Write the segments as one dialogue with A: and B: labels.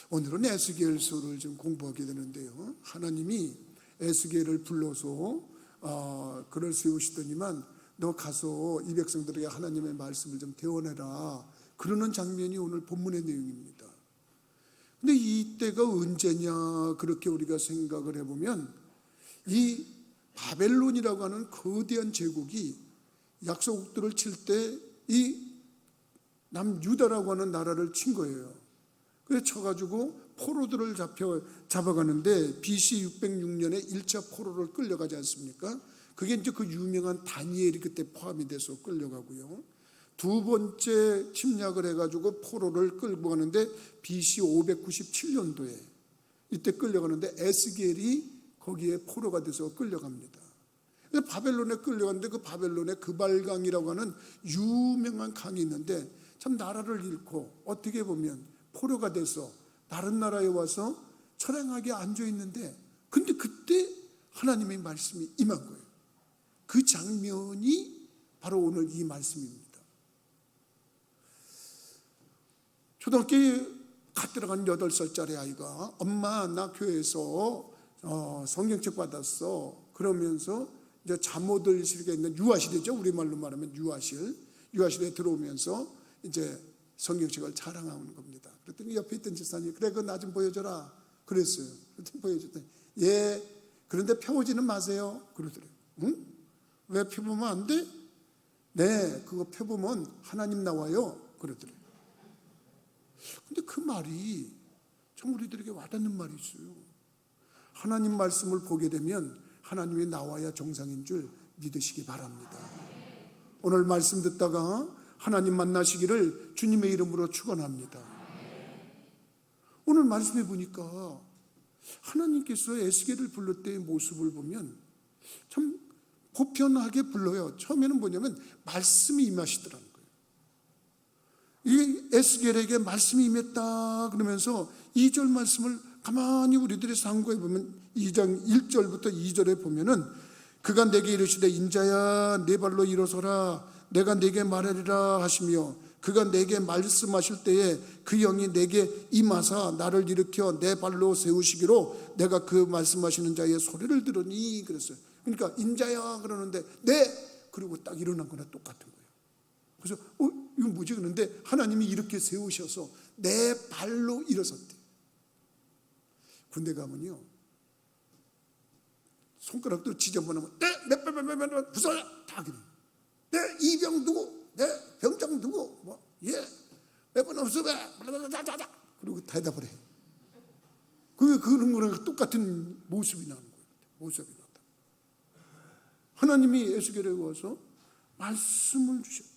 A: 오늘은 에스겔서를 좀 공부하게 되는데요. 하나님이 에스겔을 불러서 글을 세우시더니만 너 가서 이 백성들에게 하나님의 말씀을 좀 대원해라, 그러는 장면이 오늘 본문의 내용입니다. 근데 이때가 언제냐 그렇게 우리가 생각을 해보면, 이 바벨론이라고 하는 거대한 제국이 약소국들을 칠 때 이 남유다라고 하는 나라를 친 거예요. 그래서 쳐가지고 포로들을 잡아가는데 BC 606년에 1차 포로를 끌려가지 않습니까? 그게 이제 그 유명한 다니엘이 그때 포함이 돼서 끌려가고요. 두 번째 침략을 해가지고 포로를 끌고 가는데 BC 597년도에 이때 끌려가는데 에스겔이 거기에 포로가 돼서 끌려갑니다. 그래서 바벨론에 끌려갔는데 그 바벨론에 그발강이라고 하는 유명한 강이 있는데, 참 나라를 잃고 어떻게 보면 포로가 돼서 다른 나라에 와서 처량하게 앉아 있는데, 근데 그때 하나님의 말씀이 임한 거예요. 그 장면이 바로 오늘 이 말씀입니다. 초등학교에 갓 들어간 8살짜리 아이가 엄마 나 교회에서 성경책 받았어 그러면서 이제 잠옷을 있는 유아실이죠. 우리말로 말하면 유아실에 들어오면서 이제 성경책을 자랑하는 겁니다. 그랬더니 옆에 있던 집사님이 그래 그거 나 좀 보여줘라 그랬어요. 그랬더니 보여줬더니 예, 그런데 펴보지는 마세요 그러더래요. 응? 왜 펴보면 안 돼? 네, 그거 펴보면 하나님 나와요 그러더래요. 근데 그 말이 참 우리들에게 와닿는 말이 있어요. 하나님 말씀을 보게 되면 하나님이 나와야 정상인 줄 믿으시기 바랍니다. 오늘 말씀 듣다가 하나님 만나시기를 주님의 이름으로 축원합니다. 오늘 말씀해 보니까 하나님께서 에스겔을 불렀을 때의 모습을 보면 참 보편하게 불러요. 처음에는 뭐냐면 말씀이 임하시더라는 거예요. 이 에스겔에게 말씀이 임했다 그러면서 2절 말씀을 가만히 우리들이 상고해 보면 2장 1절부터 2절에 보면은 그가 내게 이르시되 인자야 네 발로 일어서라 내가 네게 말하리라 하시며, 그가 내게 말씀하실 때에 그 영이 내게 임하사 나를 일으켜 내 발로 세우시기로 내가 그 말씀하시는 자의 소리를 들으니 그랬어요. 그러니까 인자야 그러는데 네 그리고 딱 일어난 거나 똑같은 거예요. 그래서 이건 뭐지? 그런데 하나님이 이렇게 세우셔서 내 발로 일어섰대. 군대 가면요 손가락도 지저분하면 몇 부숴요 다 그래. 네 이병 누구? 네 병장 누구? 몇 번 없으면 그리고 대답을 해. 그런 거랑 똑같은 모습이 나는 거예요. 모습이 나다. 하나님이 에스겔에 와서 말씀을 주셨대.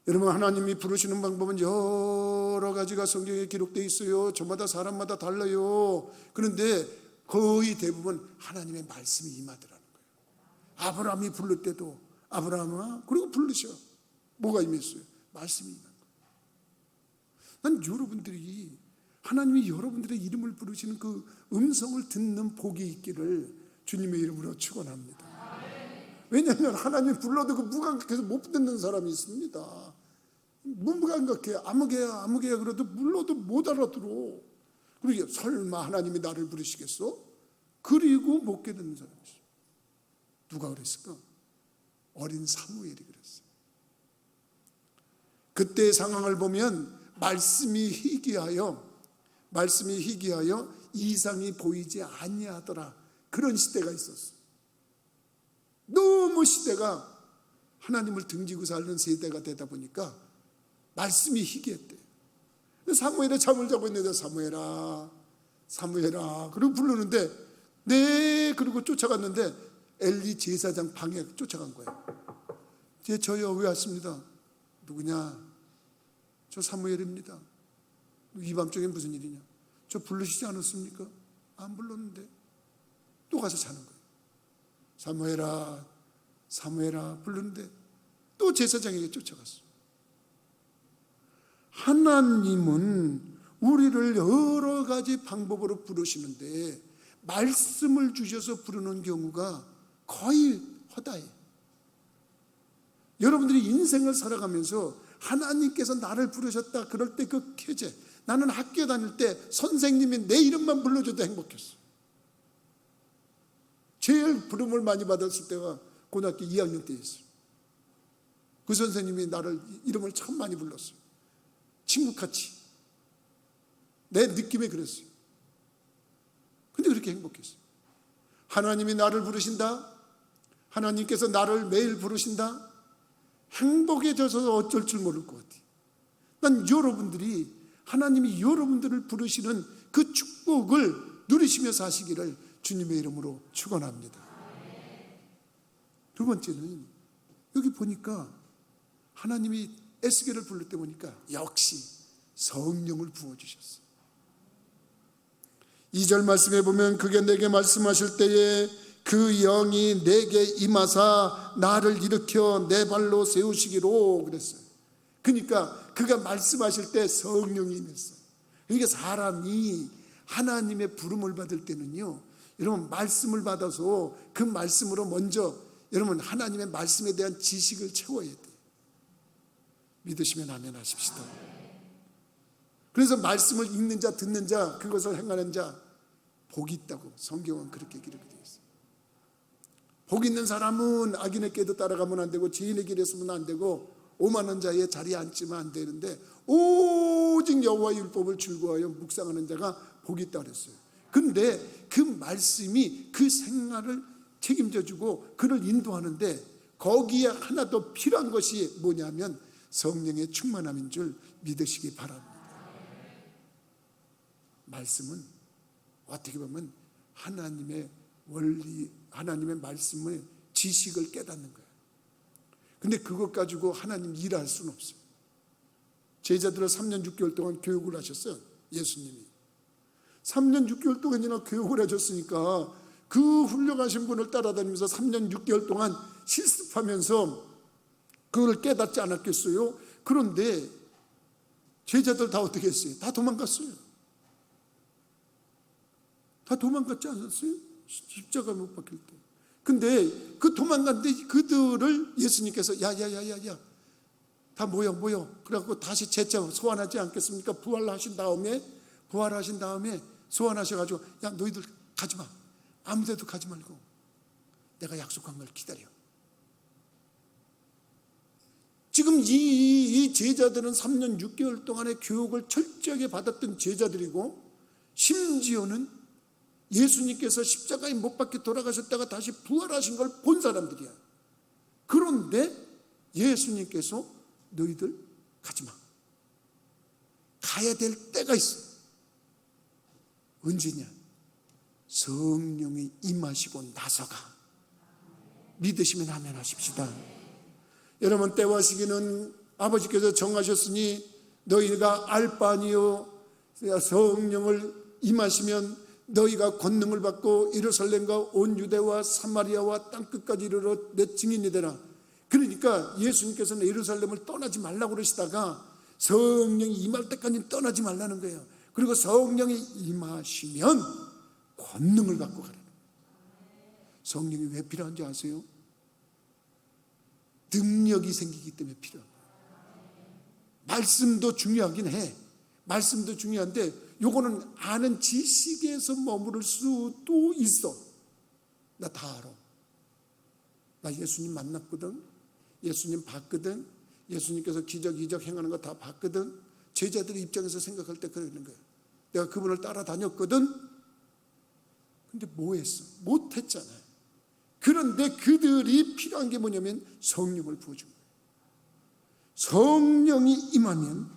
A: 여러분, 하나님이 부르시는 방법은 여러 가지가 성경에 기록되어 있어요. 저마다 사람마다 달라요. 그런데 거의 대부분 하나님의 말씀이 임하더라는 거예요. 아브라함이 부를 때도 아브라함아 그리고 부르셔. 뭐가 임했어요? 말씀이 임한 거예요. 난 여러분들이 하나님이 여러분들의 이름을 부르시는 그 음성을 듣는 복이 있기를 주님의 이름으로 축원합니다. 왜냐하면 하나님 불러도 그 무감각해서 못 듣는 사람이 있습니다. 무감각해. 아무개야 그래도 불러도 못 알아들어. 그리고 설마 하나님이 나를 부르시겠어? 그리고 못 깨닫는 사람이 있어요. 누가 그랬을까? 어린 사무엘이 그랬어요. 그때의 상황을 보면 말씀이 희귀하여 이상이 보이지 아니하더라. 그런 시대가 있었어요. 너무 시대가 하나님을 등지고 사는 세대가 되다 보니까 말씀이 희귀했대요. 사무엘의 잠을 자고 있는데 사무엘아 그리고 부르는데 네 그리고 쫓아갔는데 엘리 제사장 방에 쫓아간 거예요. 저요 왜 왔습니다? 누구냐? 저 사무엘입니다. 이 밤중에 무슨 일이냐? 저 부르시지 않았습니까? 안 불렀는데. 또 가서 자는 거예요. 사무엘아 부르는데 또 제사장에게 쫓아갔어. 하나님은 우리를 여러 가지 방법으로 부르시는데 말씀을 주셔서 부르는 경우가 거의 허다해. 여러분들이 인생을 살아가면서 하나님께서 나를 부르셨다 그럴 때 그 쾌재, 나는 학교 다닐 때 선생님이 내 이름만 불러줘도 행복했어. 제일 부름을 많이 받았을 때가 고등학교 2학년 때였어요. 그 선생님이 나를 이름을 참 많이 불렀어요. 친구같이. 내 느낌에 그랬어요. 근데 그렇게 행복했어요. 하나님이 나를 부르신다, 하나님께서 나를 매일 부르신다, 행복해져서 어쩔 줄 모를 것 같아요. 난 여러분들이 하나님이 여러분들을 부르시는 그 축복을 누리시며 사시기를 주님의 이름으로 축원합니다. 두 번째는 여기 보니까 하나님이 에스겔을 부를 때 보니까 역시 성령을 부어주셨어요. 2절 말씀에 보면 그게 내게 말씀하실 때에 그 영이 내게 임하사 나를 일으켜 내 발로 세우시기로 그랬어요. 그러니까 그가 말씀하실 때 성령이 임했어요. 그러니까 사람이 하나님의 부름을 받을 때는요, 여러분 말씀을 받아서 그 말씀으로 먼저 여러분 하나님의 말씀에 대한 지식을 채워야 돼요. 믿으시면 아멘 하십시다. 그래서 말씀을 읽는 자, 듣는 자, 그것을 행하는 자 복이 있다고 성경은 그렇게 기록이 되어 있어요. 복 있는 사람은 악인의 꾀도 따라가면 안 되고 죄인의 길에 서면 안 되고 오만한 자의 자리에 앉으면 안 되는데 오직 여호와의 율법을 즐거워하여 묵상하는 자가 복이 있다고 그랬어요. 근데 그 말씀이 그 생활을 책임져주고 그를 인도하는데 거기에 하나 더 필요한 것이 뭐냐면 성령의 충만함인 줄 믿으시기 바랍니다. 말씀은 어떻게 보면 하나님의 원리, 하나님의 말씀의 지식을 깨닫는 거예요. 근데 그것 가지고 하나님 일할 수는 없어요. 제자들을 3년 6개월 동안 교육을 하셨어요. 예수님이 3년 6개월 동안이나 교육을 하셨으니까 그 훌륭하신 분을 따라다니면서 3년 6개월 동안 실습하면서 그걸 깨닫지 않았겠어요? 그런데 제자들 다 어떻게 했어요? 다 도망갔어요. 다 도망갔지 않았어요? 십자가 못 박힐 때. 근데 그 도망갔는데 그들을 예수님께서 야야야야야 다 모여 그래갖고 다시 재차 소환하지 않겠습니까? 부활하신 다음에 소환하셔가지고 야 너희들 가지마, 아무데도 가지 말고 내가 약속한 걸 기다려. 지금 이 제자들은 3년 6개월 동안의 교육을 철저하게 받았던 제자들이고 심지어는 예수님께서 십자가에 못 박혀 돌아가셨다가 다시 부활하신 걸 본 사람들이야. 그런데 예수님께서 너희들 가지마, 가야 될 때가 있어. 언제냐? 성령이 임하시고 나서가. 믿으시면 아멘 하십시다. 여러분 때와 시기는 아버지께서 정하셨으니 너희가 알 바 아니요 성령을 임하시면 너희가 권능을 받고 예루살렘과 온 유대와 사마리아와 땅끝까지 이르러 내 증인이 되라. 그러니까 예수님께서는 예루살렘을 떠나지 말라고 그러시다가 성령이 임할 때까지 떠나지 말라는 거예요. 그리고 성령이 임하시면 권능을 받고 가라는 거예요. 성령이 왜 필요한지 아세요? 능력이 생기기 때문에 필요한 거예요. 말씀도 중요하긴 해. 말씀도 중요한데 요거는 아는 지식에서 머무를 수도 있어. 나 다 알아. 나 예수님 만났거든. 예수님 봤거든. 예수님께서 기적 행하는 거 다 봤거든. 제자들의 입장에서 생각할 때 그러는 거야. 내가 그분을 따라다녔거든. 근데 뭐 했어? 못했잖아요. 그런데 그들이 필요한 게 뭐냐면 성령을 부어준 거예요. 성령이 임하면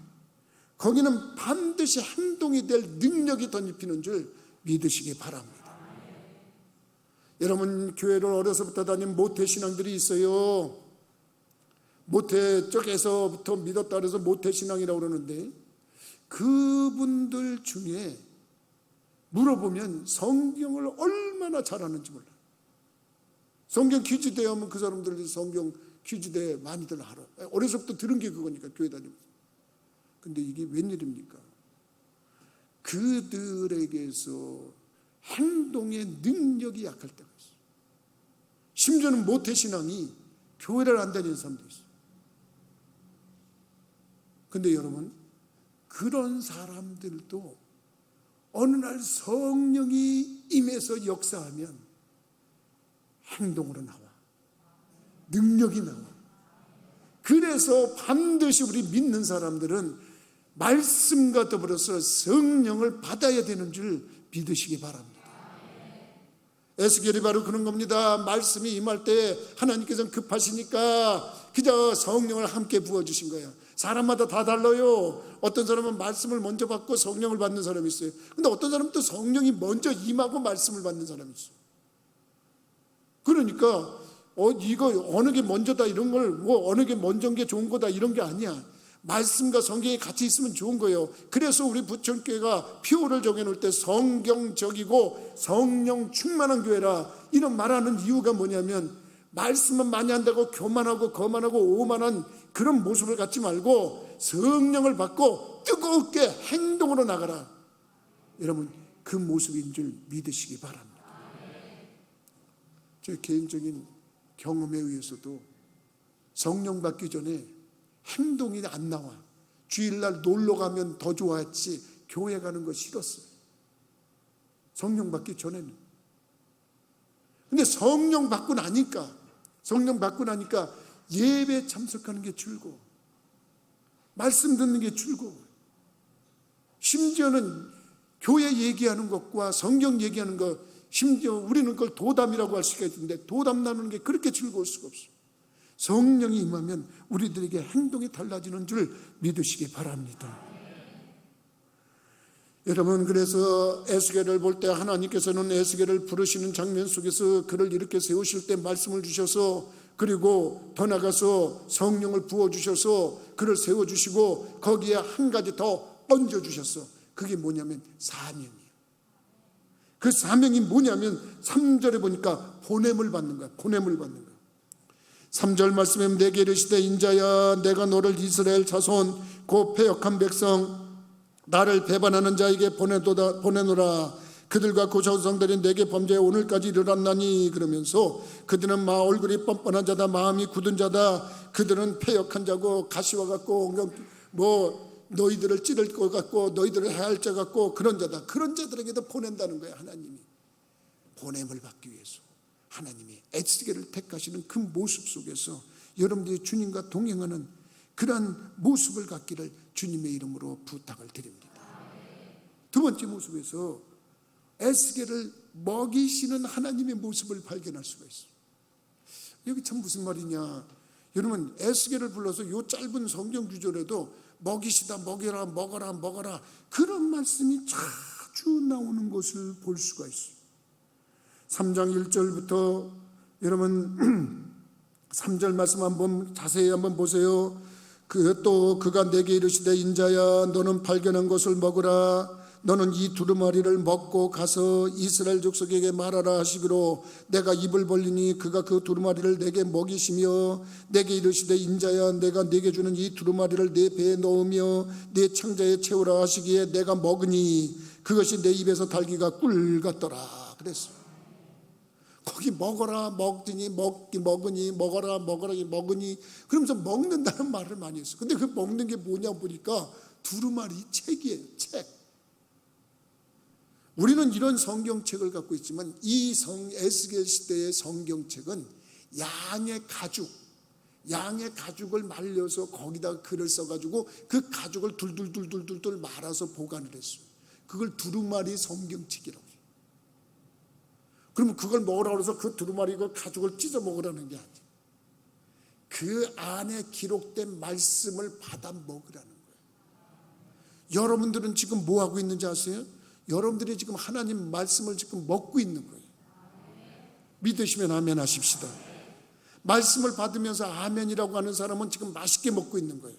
A: 거기는 반드시 행동이 될 능력이 덧입히는 줄 믿으시기 바랍니다. 여러분 교회를 어려서부터 다닌 모태신앙들이 있어요. 모태 쪽에서부터 믿었다 그래서 모태신앙이라고 그러는데 그분들 중에 물어보면 성경을 얼마나 잘하는지 몰라요. 성경 퀴즈 대회 하면 그 사람들이 성경 퀴즈 대회 많이들 알아. 어려서부터 들은 게 그거니까 교회 다니면서. 근데 이게 웬일입니까? 그들에게서 행동의 능력이 약할 때가 있어요. 심지어는 모태신앙이 교회를 안 다니는 사람도 있어요. 근데 여러분, 그런 사람들도 어느 날 성령이 임해서 역사하면 행동으로 나와. 능력이 나와. 그래서 반드시 우리 믿는 사람들은 말씀과 더불어서 성령을 받아야 되는 줄 믿으시기 바랍니다. 에스겔이 바로 그런 겁니다. 말씀이 임할 때 하나님께서는 급하시니까 그저 성령을 함께 부어주신 거예요. 사람마다 다 달라요. 어떤 사람은 말씀을 먼저 받고 성령을 받는 사람이 있어요. 근데 어떤 사람은 또 성령이 먼저 임하고 말씀을 받는 사람이 있어요. 그러니까 이거 어느 게 먼저다 이런 걸 어느 게 먼저인 게 좋은 거다 이런 게 아니야. 말씀과 성경이 같이 있으면 좋은 거예요. 그래서 우리 부천교회가 표를 정해놓을 때 성경적이고 성령 충만한 교회라 이런 말하는 이유가 뭐냐면, 말씀만 많이 한다고 교만하고 거만하고 오만한 그런 모습을 갖지 말고 성령을 받고 뜨겁게 행동으로 나가라. 여러분, 그 모습인 줄 믿으시기 바랍니다. 제 개인적인 경험에 의해서도 성령 받기 전에 행동이 안 나와. 주일날 놀러 가면 더 좋았지 교회 가는 거 싫었어요. 성령 받기 전에는. 근데 성령 받고 나니까 예배 참석하는 게 줄고 말씀 듣는 게 줄고, 심지어는 교회 얘기하는 것과 성경 얘기하는 것, 심지어 우리는 그걸 도담이라고 할 수가 있는데 도담 나누는 게 그렇게 즐거울 수가 없어요. 성령이 임하면 우리들에게 행동이 달라지는 줄 믿으시기 바랍니다. 여러분, 그래서 에스겔을 볼 때 하나님께서는 에스겔을 부르시는 장면 속에서 그를 이렇게 세우실 때 말씀을 주셔서, 그리고 더 나가서 성령을 부어주셔서 그를 세워주시고 거기에 한 가지 더 얹어주셨어. 그게 뭐냐면 사명이에요. 그 사명이 뭐냐면 3절에 보니까 보냄을 받는 거야. 보냄을 받는 거야. 3절 말씀에 내게 이르시되 인자야 내가 너를 이스라엘 자손 곧 패역한 백성 나를 배반하는 자에게 보내노라. 그들과 그 자손들이 내게 범죄해 오늘까지 이르렀나니. 그러면서 그들은 얼굴이 뻔뻔한 자다, 마음이 굳은 자다, 그들은 패역한 자고 가시와 같고 너희들을 찌를 것 같고 너희들을 해할 자 같고 그런 자다. 그런 자들에게도 보낸다는 거예요. 하나님이 보냄을 받기 위해서 하나님이 에스겔을 택하시는 그 모습 속에서 여러분들이 주님과 동행하는 그러한 모습을 갖기를 주님의 이름으로 부탁을 드립니다. 두 번째 모습에서 에스겔을 먹이시는 하나님의 모습을 발견할 수가 있어요. 여기 참 무슨 말이냐. 여러분, 에스겔을 불러서 이 짧은 성경 구절에도 먹이시다, 먹여라, 먹어라 그런 말씀이 자주 나오는 것을 볼 수가 있어요. 3장 1절부터 여러분 3절 말씀 한번 자세히 한번 보세요. 그가 내게 이르시되 인자야 너는 발견한 것을 먹으라. 너는 이 두루마리를 먹고 가서 이스라엘 족속에게 말하라 하시기로 내가 입을 벌리니 그가 그 두루마리를 내게 먹이시며 내게 이르시되 인자야 내가 내게 주는 이 두루마리를 내 배에 넣으며 내 창자에 채우라 하시기에 내가 먹으니 그것이 내 입에서 달기가 꿀 같더라 그랬어요. 거기 먹어라 먹더니 먹으니 먹어라 먹으니 그러면서 먹는다는 말을 많이 했어요. 근데 그 먹는 게 뭐냐 보니까 두루마리 책이에요. 책. 우리는 이런 성경책을 갖고 있지만 이 에스겔 시대의 성경책은 양의 가죽을 말려서 거기다가 글을 써가지고 그 가죽을 둘둘 말아서 보관을 했어요. 그걸 두루마리 성경책이라고 해요. 그러면 그걸 먹으라고 해서 그 두루마리 그 가죽을 찢어 먹으라는 게 아니에요. 그 안에 기록된 말씀을 받아 먹으라는 거예요. 여러분들은 지금 뭐 하고 있는지 아세요? 여러분들이 지금 하나님 말씀을 지금 먹고 있는 거예요. 믿으시면 아멘 하십시다. 말씀을 받으면서 아멘이라고 하는 사람은 지금 맛있게 먹고 있는 거예요.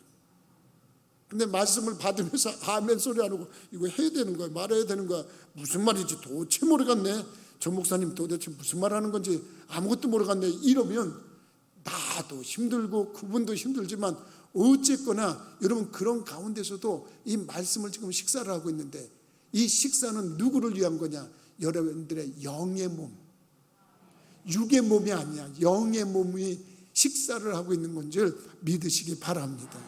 A: 근데 말씀을 받으면서 아멘 소리 안 하고 이거 해야 되는 거야 말아야 되는 거야 무슨 말인지 도대체 모르겠네. 저 목사님 도대체 무슨 말 하는 건지 아무것도 모르겠네. 이러면 나도 힘들고 그분도 힘들지만 어쨌거나 여러분 그런 가운데서도 이 말씀을 지금 식사를 하고 있는데 이 식사는 누구를 위한 거냐? 여러분들의 영의 몸, 육의 몸이 아니야. 영의 몸이 식사를 하고 있는 건 줄 믿으시기 바랍니다.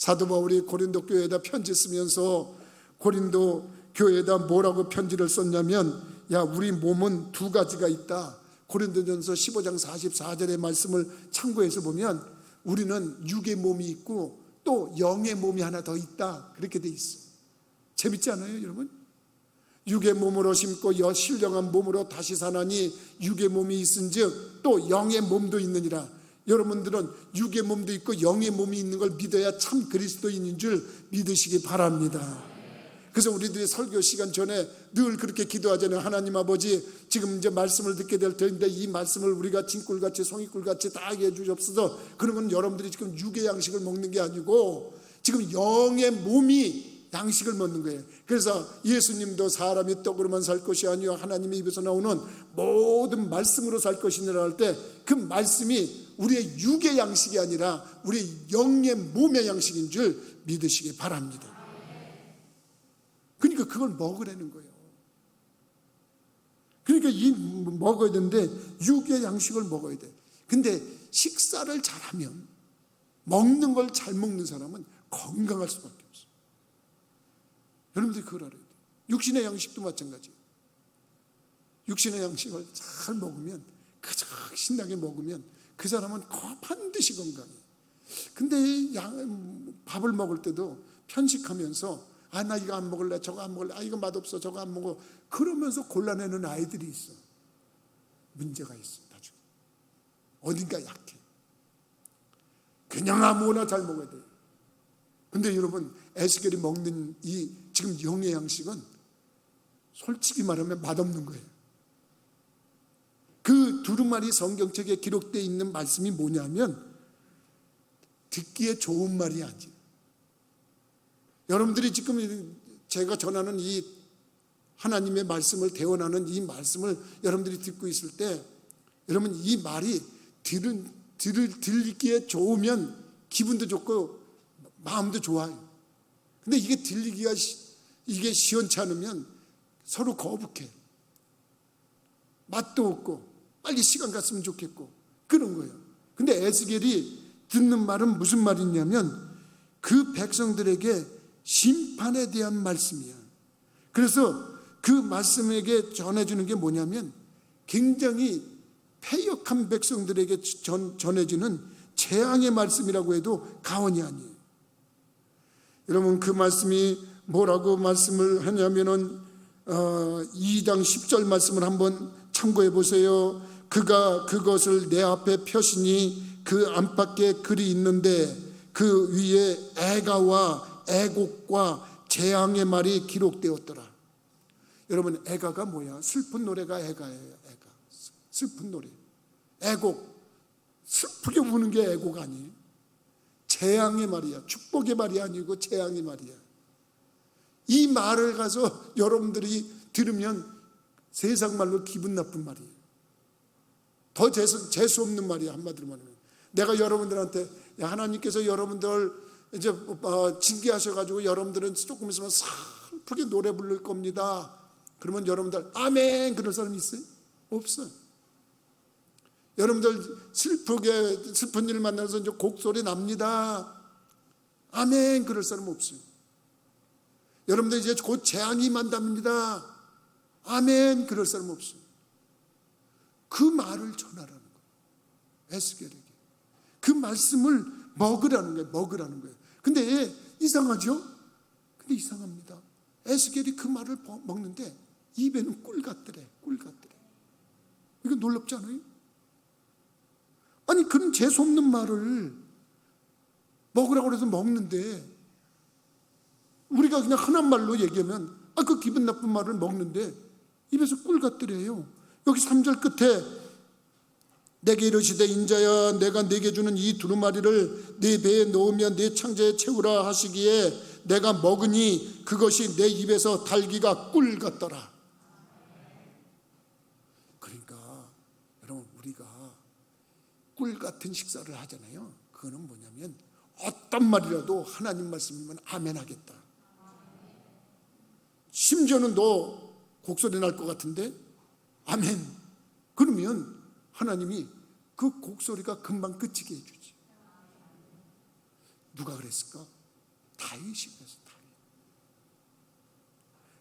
A: 사도 바울이 고린도 교회에다 편지 쓰면서 고린도 교회에다 뭐라고 편지를 썼냐면, 야, 우리 몸은 두 가지가 있다. 고린도전서 15장 44절의 말씀을 참고해서 보면 우리는 육의 몸이 있고 또 영의 몸이 하나 더 있다, 그렇게 돼 있어. 재밌지 않아요, 여러분? 육의 몸으로 심고 신령한 몸으로 다시 사나니 육의 몸이 있은즉 또 영의 몸도 있느니라. 여러분들은 육의 몸도 있고 영의 몸이 있는 걸 믿어야 참 그리스도인인 줄 믿으시기 바랍니다. 그래서 우리들이 설교 시간 전에 늘 그렇게 기도하잖아요. 하나님 아버지, 지금 이제 말씀을 듣게 될 텐데 이 말씀을 우리가 진꿀같이 송이꿀같이 다 하게 해주옵소서. 그런 건 여러분들이 지금 육의 양식을 먹는 게 아니고 지금 영의 몸이 양식을 먹는 거예요. 그래서 예수님도 사람이 떡으로만 살 것이 아니요 하나님의 입에서 나오는 모든 말씀으로 살 것이니라 할 때 그 말씀이 우리의 육의 양식이 아니라 우리의 영의 몸의 양식인 줄 믿으시기 바랍니다. 그러니까 그걸 먹으라는 거예요. 그러니까 먹어야 되는데 육의 양식을 먹어야 돼. 근데 식사를 잘하면, 먹는 걸 잘 먹는 사람은 건강할 수밖에 없어. 여러분들이 그걸 알아야 돼. 육신의 양식도 마찬가지예요. 육신의 양식을 잘 먹으면, 그저 신나게 먹으면 그 사람은 반드시 건강해. 근데 밥을 먹을 때도 편식하면서 나 이거 안 먹을래, 저거 안 먹을래, 이거 맛없어, 저거 안 먹어, 그러면서 골라내는 아이들이 있어. 문제가 있어. 나중에 어딘가 약해. 그냥 아무거나 잘 먹어야 돼요. 근데 여러분, 에스겔이 먹는 이 지금 영의 양식은 솔직히 말하면 맛없는 거예요. 그 두루마리 성경책에 기록되어 있는 말씀이 뭐냐면 듣기에 좋은 말이 아니에요. 여러분들이 지금 제가 전하는 이 하나님의 말씀을 대언하는 이 말씀을 여러분들이 듣고 있을 때 여러분, 이 말이 들리기에 좋으면 기분도 좋고 마음도 좋아요. 근데 이게 들리기가 이게 시원치 않으면 서로 거북해. 맛도 없고 빨리 시간 갔으면 좋겠고 그런 거예요. 근데 에스겔이 듣는 말은 무슨 말이냐면 그 백성들에게 심판에 대한 말씀이야. 그래서 그 말씀에게 전해주는 게 뭐냐면 굉장히 패역한 백성들에게 전해지는 재앙의 말씀이라고 해도 과언이 아니에요. 여러분, 그 말씀이 뭐라고 말씀을 하냐면은 2장 10절 말씀을 한번 참고해 보세요. 그가 그것을 내 앞에 펴시니 그 안팎에 글이 있는데 그 위에 애가와 애곡과 재앙의 말이 기록되었더라. 여러분, 애가가 뭐야? 슬픈 노래가 애가예요. 애가, 슬픈 노래. 애곡, 슬프게 우는 게 애곡 아니에요? 재앙의 말이야. 축복의 말이 아니고 재앙의 말이야. 이 말을 가서 여러분들이 들으면 세상 말로 기분 나쁜 말이에요. 더 재수 없는 말이야. 한마디로 말하면 내가 여러분들한테, 야, 하나님께서 여러분들 이제 징계하셔가지고 여러분들은 조금 있으면 슬프게 노래 부를 겁니다. 그러면 여러분들 아멘 그럴 사람이 있어요? 없어요. 여러분들 슬픈 일을 만나서 이제 곡소리 납니다. 아멘 그럴 사람 없어요. 여러분들 이제 곧 재앙이 임한답니다. 아멘 그럴 사람 없어요. 그 말을 전하라는 거예요. 에스겔에게 그 말씀을 먹으라는 거예요. 먹으라는 거예요. 근데 이상하죠? 근데 이상합니다. 에스겔이 그 말을 먹는데 입에는 꿀 같더래. 꿀 같더래. 이거 놀랍지 않아요? 아니, 그런 재수없는 말을 먹으라고 해서 먹는데, 우리가 그냥 흔한 말로 얘기하면 그 기분 나쁜 말을 먹는데 입에서 꿀 같더래요. 여기 3절 끝에 내게 이르시되 인자야 내가 네게 주는 이 두루마리를 네 배에 넣으며 네 창자에 채우라 하시기에 내가 먹으니 그것이 내 입에서 달기가 꿀 같더라. 그러니까 여러분, 우리가 꿀 같은 식사를 하잖아요. 그거는 뭐냐면 어떤 말이라도 하나님 말씀이면 아멘 하겠다. 심지어는 너 곡소리 날 것 같은데 아멘 그러면 하나님이 그 곡소리가 금방 그치게 해주지. 누가 그랬을까? 다윗이 그랬어.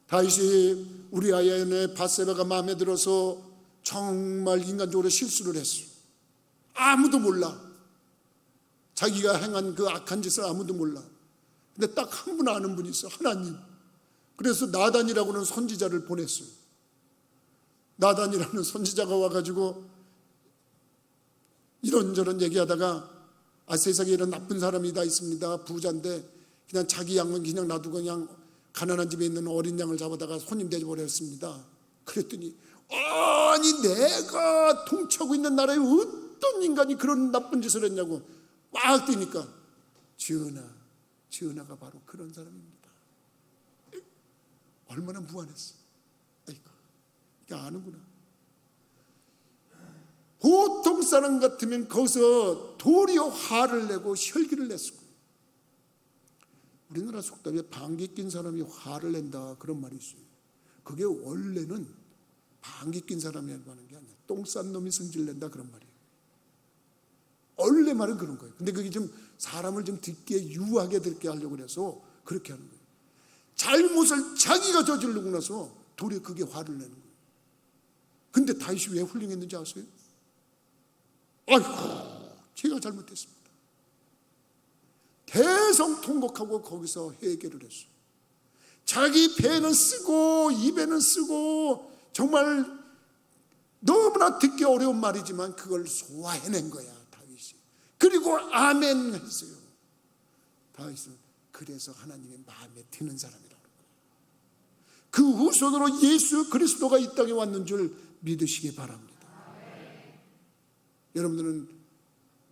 A: 다윗이 우리아의 밧세바가 마음에 들어서 정말 인간적으로 실수를 했어. 아무도 몰라. 자기가 행한 그 악한 짓을 아무도 몰라. 근데 딱 한 분 아는 분이 있어. 하나님. 그래서 나단이라고는 선지자를 보냈어요. 나단이라는 선지자가 와가지고 이런저런 얘기하다가 세상에 이런 나쁜 사람이 다 있습니다. 부자인데 그냥 자기 양은 그냥 놔두고 그냥 가난한 집에 있는 어린 양을 잡아다가 손님 대접버렸습니다. 그랬더니 아니 내가 통치하고 있는 나라에 어떤 인간이 그런 나쁜 짓을 했냐고 막 뛰니까 지은아가 바로 그런 사람입니다. 얼마나 무안했어. 아이고, 이게 아는구나. 보통 사람 같으면 거기서 도리어 화를 내고 혈기를 냈을 거예요. 우리나라 속담에 방귀 낀 사람이 화를 낸다 그런 말이 있어요. 그게 원래는 방귀 낀 사람이 하는 게 아니라 똥 싼 놈이 성질 낸다 그런 말이에요. 원래 말은 그런 거예요. 근데 그게 좀 사람을 좀 듣게 유하게 듣게 하려고 해서 그렇게 하는 거예요. 잘못을 자기가 저지르고 나서 도리어 그게 화를 내는 거예요. 근데 다윗이 왜 훌륭했는지 아세요? 아이고, 제가 잘못했습니다. 대성통곡하고 거기서 해결을 했어요. 자기 배는 쓰고 입에는 쓰고 정말 너무나 듣기 어려운 말이지만 그걸 소화해낸 거야 다윗이. 그리고 아멘 했어요. 다윗은 그래서 하나님의 마음에 드는 사람이라는 거예요. 그 후손으로 예수 그리스도가 이 땅에 왔는 줄 믿으시기 바랍니다. 여러분들은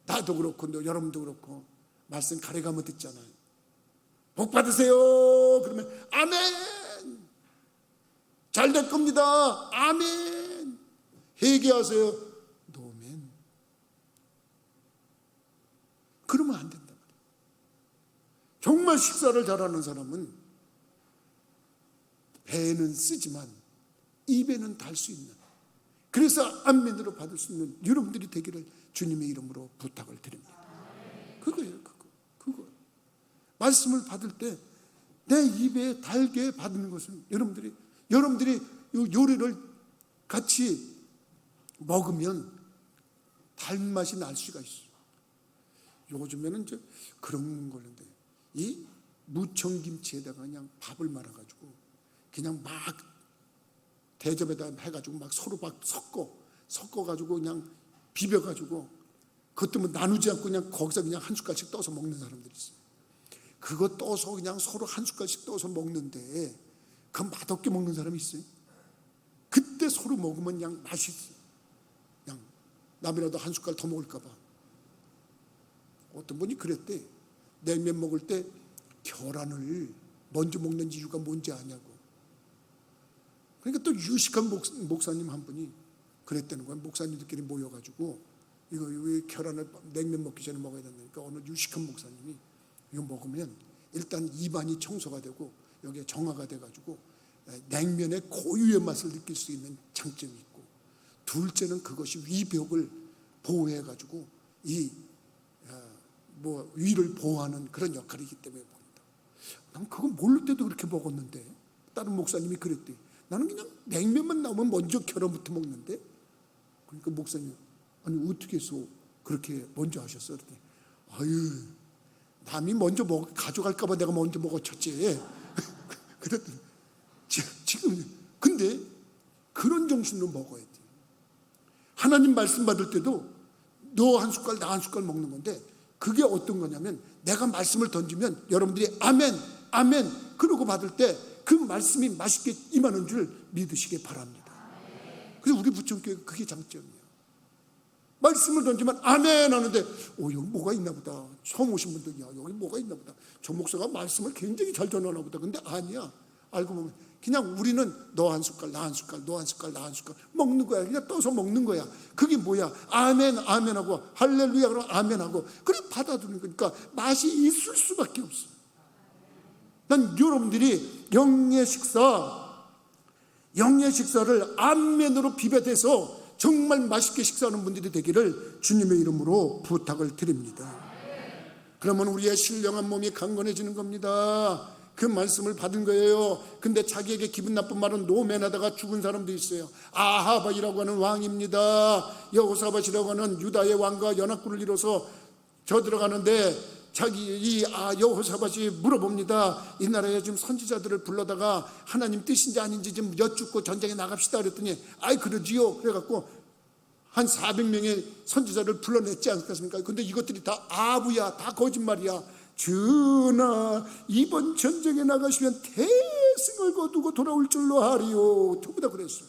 A: 나도 그렇고 여러분도 그렇고 말씀 가려가면 듣잖아요. 복 받으세요 그러면 아멘. 잘 될 겁니다. 아멘. 회개하세요. 노멘. 그러면 안 된다. 정말 식사를 잘하는 사람은 배는 쓰지만 입에는 달 수 있는, 그래서 안면으로 받을 수 있는 여러분들이 되기를 주님의 이름으로 부탁을 드립니다. 그거예요. 그거. 말씀을 받을 때 내 입에 달게 받는 것은 여러분들이 요리를 같이 먹으면 달맛이 날 수가 있어요. 요즘에는 이제 그런 거는데 이 무청김치에다가 그냥 밥을 말아가지고 그냥 막 대접에다 해가지고 막 서로 막 섞어가지고 그냥 비벼가지고 그것도 뭐 나누지 않고 그냥 거기서 그냥 한 숟갈씩 떠서 먹는 사람들이 있어요. 그거 떠서 그냥 서로 한 숟갈씩 떠서 먹는데 그 맛없게 먹는 사람이 있어요. 그때 서로 먹으면 그냥 맛있어요. 그냥 남이라도 한 숟갈 더 먹을까 봐. 어떤 분이 그랬대. 냉면 먹을 때 계란을 먼저 먹는 이유가 뭔지 아냐고. 그러니까 또 유식한 목사님 한 분이 그랬다는 거야. 목사님들끼리 모여가지고 이거 왜 계란을 냉면 먹기 전에 먹어야 된다니까 어느 유식한 목사님이 이거 먹으면 일단 입안이 청소가 되고 여기에 정화가 돼가지고 냉면의 고유의 맛을 느낄 수 있는 장점이 있고, 둘째는 그것이 위벽을 보호해가지고 위를 보호하는 그런 역할이기 때문에 먹는다. 난 그거 모를 때도 그렇게 먹었는데 다른 목사님이 그랬대. 나는 그냥 냉면만 나오면 먼저 계란부터 먹는데. 그러니까 목사님, 아니 어떻게 해서 그렇게 먼저 하셨어? 그랬더니 아유, 남이 먼저 가져갈까 봐 내가 먼저 먹어쳤지. 그랬더니 지금 근데 그런 정신으로 먹어야 돼. 하나님 말씀 받을 때도 너 한 숟갈 나 한 숟갈 먹는 건데 그게 어떤 거냐면 내가 말씀을 던지면 여러분들이 아멘 아멘 그러고 받을 때 그 말씀이 맛있게 임하는 줄 믿으시기 바랍니다. 그래서 우리 부천교회 그게 장점이에요. 말씀을 던지면 아멘 하는데 여기 뭐가 있나 보다. 처음 오신 분들 여기 뭐가 있나 보다. 저 목사가 말씀을 굉장히 잘 전하나 보다. 근데 아니야. 알고 보면 그냥 우리는 너 한 숟갈 나 한 숟갈 너 한 숟갈 나 한 숟갈 먹는 거야. 그냥 떠서 먹는 거야. 그게 뭐야. 아멘 아멘하고 할렐루야 그러면 아멘하고 그래 받아들이는 거니까 맛이 있을 수밖에 없어. 난 여러분들이 영의 식사를 안면으로 비벼대서 정말 맛있게 식사하는 분들이 되기를 주님의 이름으로 부탁을 드립니다. 그러면 우리의 신령한 몸이 강건해지는 겁니다. 그 말씀을 받은 거예요. 근데 자기에게 기분 나쁜 말은 노맨하다가 죽은 사람도 있어요. 아하바이라고 하는 왕입니다. 여호사밧이라고 하는 유다의 왕과 연합군을 이뤄서 저 들어가는데 자기 여호사밧이 물어봅니다. 이 나라에 지금 선지자들을 불러다가 하나님 뜻인지 아닌지 좀 여쭙고 전쟁에 나갑시다 그랬더니 아이 그러지요. 그래갖고 한 400명의 선지자를 불러냈지 않겠습니까? 근데 이것들이 다 아부야, 다 거짓말이야. 전하, 이번 전쟁에 나가시면 대승을 거두고 돌아올 줄로 하리요. 전부 다 그랬어요.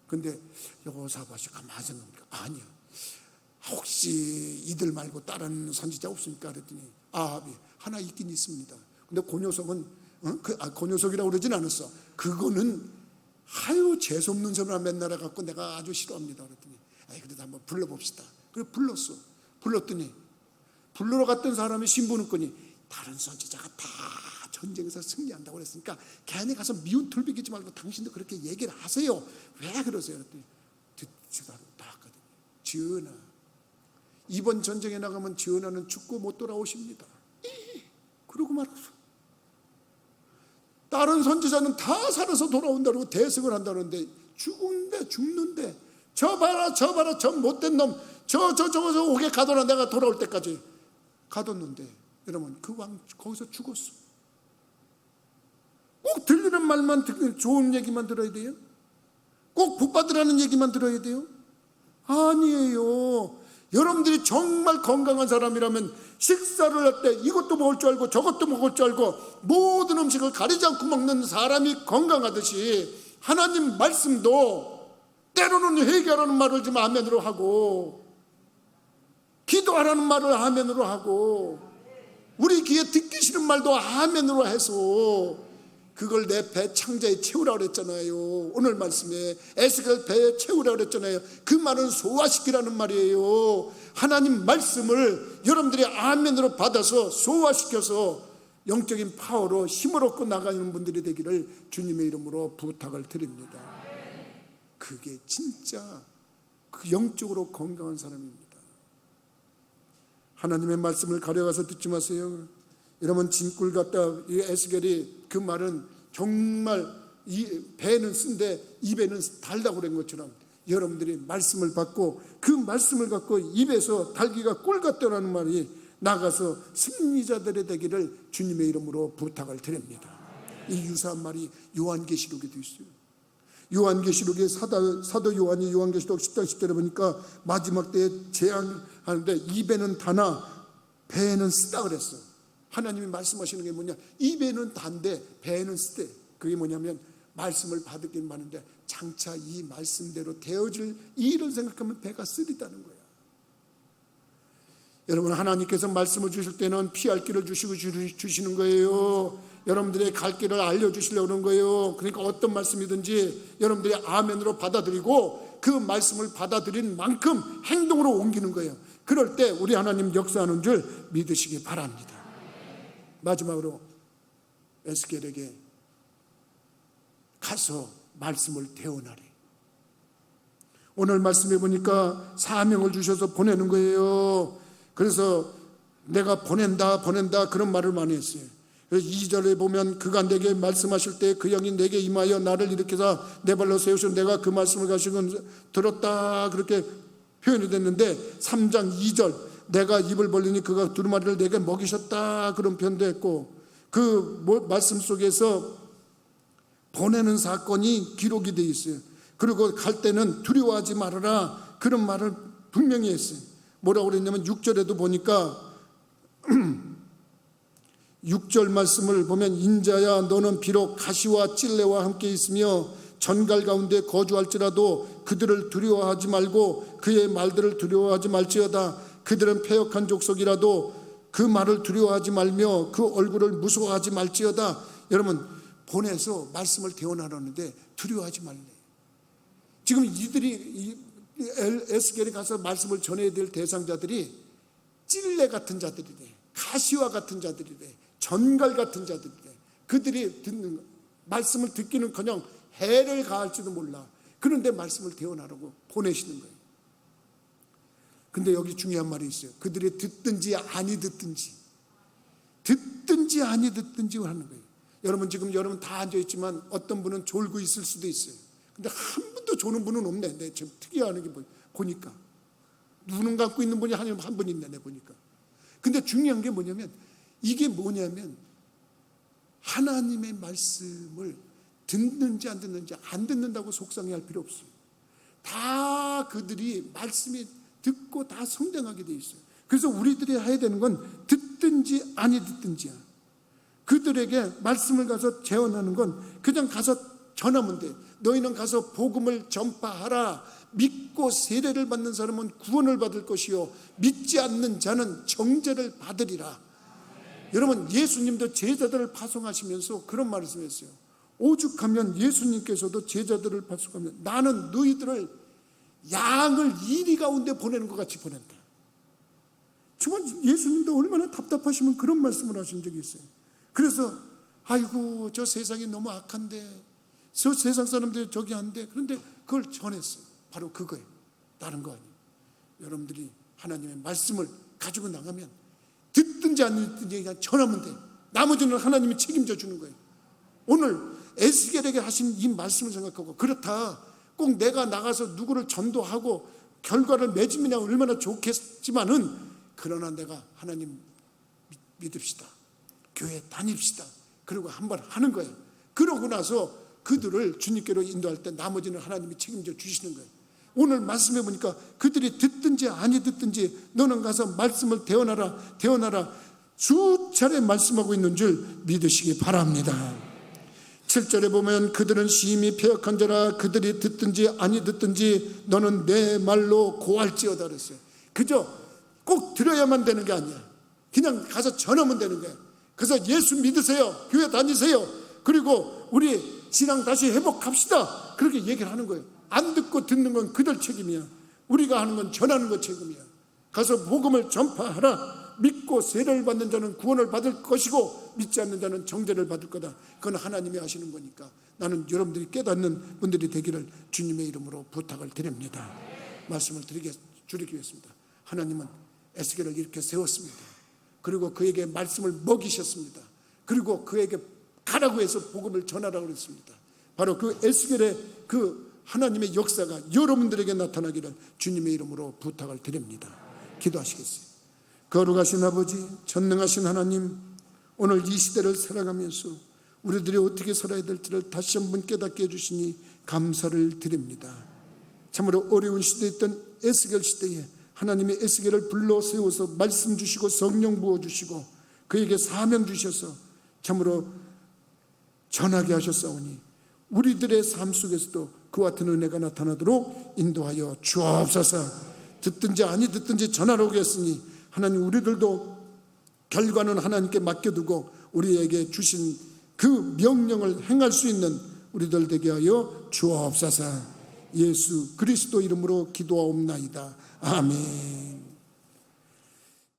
A: 근데 여호사밧이 가만히 생각하니까 아니야, 혹시 이들 말고 다른 선지자 없습니까? 그랬더니 아합이 하나 있긴 있습니다. 근데 그 녀석은 그 녀석이라고 그러진 않았어. 그거는 하여 재수없는 소리만 맨날 해갖고 내가 아주 싫어합니다. 그랬더니 그래도 한번 불러봅시다. 그래 불렀어. 불렀더니 불러러 갔던 사람이 신부는거니 다른 선지자가 다 전쟁에서 승리한다고 그랬으니까 걔네 가서 미운 툴비기지 말고 당신도 그렇게 얘기를 하세요. 왜 그러세요? 그랬더니 듣지도 않았거든요. 전하, 이번 전쟁에 나가면 전하는 죽고 못 돌아오십니다. 그러고 말았어. 다른 선지자는 다 살아서 돌아온다고 대승을 한다는데 죽는데 저 봐라 저 못된 놈 저거 오게 가둬라. 내가 돌아올 때까지 가뒀는데 여러분 그 왕 거기서 죽었어. 꼭 들리는 말만 좋은 얘기만 들어야 돼요? 꼭 복받으라는 얘기만 들어야 돼요? 아니에요. 여러분들이 정말 건강한 사람이라면 식사를 할 때 이것도 먹을 줄 알고 저것도 먹을 줄 알고 모든 음식을 가리지 않고 먹는 사람이 건강하듯이 하나님 말씀도 때로는 회개하라는 말을 좀 아멘으로 하고 기도하라는 말을 아멘으로 하고 우리 귀에 듣기 싫은 말도 아멘으로 해서 그걸 내 배 창자에 채우라고 그랬잖아요. 오늘 말씀에 에스겔 배에 채우라고 그랬잖아요. 그 말은 소화시키라는 말이에요. 하나님 말씀을 여러분들이 아멘으로 받아서 소화시켜서 영적인 파워로 힘을 얻고 나가는 분들이 되기를 주님의 이름으로 부탁을 드립니다. 그게 진짜 그 영적으로 건강한 사람입니다. 하나님의 말씀을 가려가서 듣지 마세요. 여러분 진꿀 같다. 이 에스겔이 그 말은 정말 이 배는 쓴데 입에는 달다고 그런 것처럼 여러분들이 말씀을 받고 그 말씀을 갖고 입에서 달기가 꿀 같다라는 말이 나가서 승리자들의 되기를 주님의 이름으로 부탁을 드립니다. 이 유사한 말이 요한계시록에도 있어요. 요한계시록에 사도 요한이 요한계시록 10장 10절에 보니까 마지막 때에 재앙하는데 입에는 다나 배에는 쓰다 그랬어. 하나님이 말씀하시는 게 뭐냐, 입에는 단데 배에는 쓰대. 그게 뭐냐면 말씀을 받을긴 많은데 장차 이 말씀대로 되어질 일을 생각하면 배가 쓰리다는 거야. 여러분 하나님께서 말씀을 주실 때는 피할 길을 주시는 거예요. 여러분들의 갈 길을 알려주시려고 하는 거예요. 그러니까 어떤 말씀이든지 여러분들이 아멘으로 받아들이고 그 말씀을 받아들인 만큼 행동으로 옮기는 거예요. 그럴 때 우리 하나님 역사하는 줄 믿으시기 바랍니다. 마지막으로 에스겔에게 가서 말씀을 대언하래. 오늘 말씀해 보니까 사명을 주셔서 보내는 거예요. 그래서 내가 보낸다 그런 말을 많이 했어요. 2절에 보면 그가 내게 말씀하실 때 그 영이 내게 임하여 나를 일으켜서 내 발로 세우시고 내가 그 말씀을 가시고 들었다 그렇게 표현이 됐는데 3장 2절 내가 입을 벌리니 그가 두루마리를 내게 먹이셨다 그런 표현도 했고 그 말씀 속에서 보내는 사건이 기록이 되어 있어요. 그리고 갈 때는 두려워하지 말아라 그런 말을 분명히 했어요. 뭐라고 그랬냐면 6절에도 보니까 6절 말씀을 보면 인자야 너는 비록 가시와 찔레와 함께 있으며 전갈 가운데 거주할지라도 그들을 두려워하지 말고 그의 말들을 두려워하지 말지어다. 그들은 패역한 족속이라도 그 말을 두려워하지 말며 그 얼굴을 무서워하지 말지어다. 여러분 보내서 말씀을 대언하라는데 두려워하지 말래. 지금 이들이 에스겔이 가서 말씀을 전해야 될 대상자들이 찔레 같은 자들이래, 가시와 같은 자들이래, 전갈 같은 자들이래. 그들이 듣는 말씀을 듣기는커녕 해를 가할지도 몰라. 그런데 말씀을 대언하라고 보내시는 거예요. 근데 여기 중요한 말이 있어요. 그들이 듣든지 아니 듣든지 아니 듣든지 하는 거예요. 여러분 지금 여러분 다 앉아있지만 어떤 분은 졸고 있을 수도 있어요. 근데 한 분도 조는 분은 없네. 내 지금 특이한 게 보니까 눈은 감고 있는 분이 한 분 있네. 내 보니까. 근데 중요한 게 뭐냐면, 이게 뭐냐면 하나님의 말씀을 듣는지 안 듣는지, 안 듣는다고 속상해할 필요 없어요. 다 그들이 말씀이 듣고 다 성장하게 돼 있어요. 그래서 우리들이 해야 되는 건 듣든지 아니 듣든지야. 그들에게 말씀을 가서 재현하는 건 그냥 가서 전하면 돼. 너희는 가서 복음을 전파하라. 믿고 세례를 받는 사람은 구원을 받을 것이요 믿지 않는 자는 정죄를 받으리라. 여러분, 예수님도 제자들을 파송하시면서 그런 말씀했어요. 오죽하면 예수님께서도 제자들을 파송하면 나는 너희들을 양을 이리 가운데 보내는 것 같이 보낸다. 정말 예수님도 얼마나 답답하시면 그런 말씀을 하신 적이 있어요. 그래서 아이고 저 세상이 너무 악한데, 저 세상 사람들이 저기 한데, 그런데 그걸 전했어요. 바로 그거예요. 다른 거 아니에요. 여러분들이 하나님의 말씀을 가지고 나가면 듣든지 안 듣든지 그냥 전하면 돼. 나머지는 하나님이 책임져 주는 거예요. 오늘 에스겔에게 하신 이 말씀을 생각하고, 그렇다 꼭 내가 나가서 누구를 전도하고 결과를 맺으면 얼마나 좋겠지만은, 그러나 내가 하나님 믿읍시다, 교회 다닙시다, 그리고 한번 하는 거예요. 그러고 나서 그들을 주님께로 인도할 때 나머지는 하나님이 책임져 주시는 거예요. 오늘 말씀해 보니까 그들이 듣든지 아니 듣든지 너는 가서 말씀을 대언하라 수차례 말씀하고 있는 줄 믿으시기 바랍니다. 7절에 보면 그들은 심히 패역한 자라. 그들이 듣든지 아니 듣든지 너는 내 말로 고할지어다 그랬어요. 그저 꼭 들어야만 되는 게 아니야. 그냥 가서 전하면 되는 거야. 그래서 예수 믿으세요, 교회 다니세요, 그리고 우리 신앙 다시 회복합시다, 그렇게 얘기를 하는 거예요. 안 듣고 듣는 건 그들 책임이야. 우리가 하는 건 전하는 것 책임이야. 가서 복음을 전파하라. 믿고 세례를 받는 자는 구원을 받을 것이고 믿지 않는 자는 정죄를 받을 거다. 그건 하나님이 하시는 거니까 나는 여러분들이 깨닫는 분들이 되기를 주님의 이름으로 부탁을 드립니다. 말씀을 드리겠습니다. 하나님은 에스겔을 이렇게 세웠습니다. 그리고 그에게 말씀을 먹이셨습니다. 그리고 그에게 가라고 해서 복음을 전하라고 그랬습니다. 바로 그 에스겔의 그 하나님의 역사가 여러분들에게 나타나기를 주님의 이름으로 부탁을 드립니다. 기도하시겠어요? 거룩하신 아버지, 전능하신 하나님, 오늘 이 시대를 살아가면서 우리들이 어떻게 살아야 될지를 다시 한번 깨닫게 해주시니 감사를 드립니다. 참으로 어려운 시대에 있던 에스겔 시대에 하나님이 에스겔을 불러 세워서 말씀 주시고 성령 부어주시고 그에게 사명 주셔서 참으로 전하게 하셨사오니 우리들의 삶 속에서도 그와 같은 은혜가 나타나도록 인도하여 주옵소서. 듣든지 아니 듣든지 전하라고 했으니 하나님, 우리들도 결과는 하나님께 맡겨두고 우리에게 주신 그 명령을 행할 수 있는 우리들 되게 하여 주옵소서. 예수 그리스도 이름으로 기도하옵나이다. 아멘.